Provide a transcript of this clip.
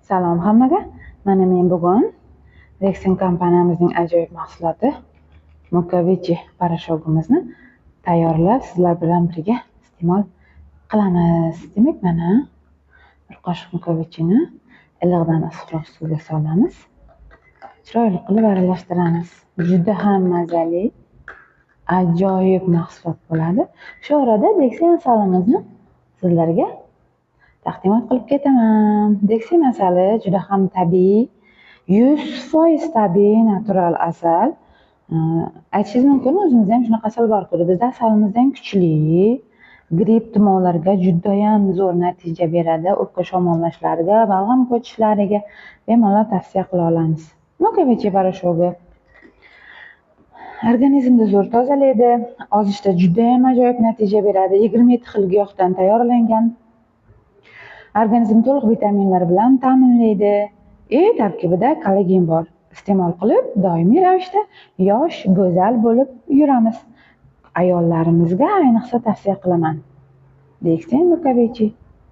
Salom hammaga. Mana men bugun Rexin kompaniyamizning ajoyib mahsuloti Mukovichi parashogimizni tayyorlab sizlar bilan birga iste'mol qilamiz. Demak, mana bir qoshiq Mukovichini iliqdan issiqroq suvga solamiz. Chiroyli qilib aralashtiramiz. Juda ham mazali, ajoyib mahsulot bo'ladi. Shu orada Dexi masalamizni sizlarga taqdimot qilib ketaman. Dexi masali juda ham tabiiy, 100% tabiiy, natural asal. Aytishingiz mumkin, o'zimizda ham shunaqa asal bor-ku. Bizda asalimizdan kuchli, gripp, tumovlarga juda ham zo'r natija beradi. O'pka shamollashlarga, balg'am ko'chishlariga bemalol tavsiya qila olamiz. Mukovichi parashogi organizmni zo'r tozalaydi, ozishda juda ham ajoyib natija beradi. 27 xil giyohdan tayyorlangan. Organizm to'liq vitaminlar bilan ta'minlaydi. Tarkibida kollagen bor. Iste'mol qilib, doimiy ravishda yosh, go'zal bo'lib yuramiz. Ayollarimizga ayniqsa tavsiya qilaman. Dexi Mukovichi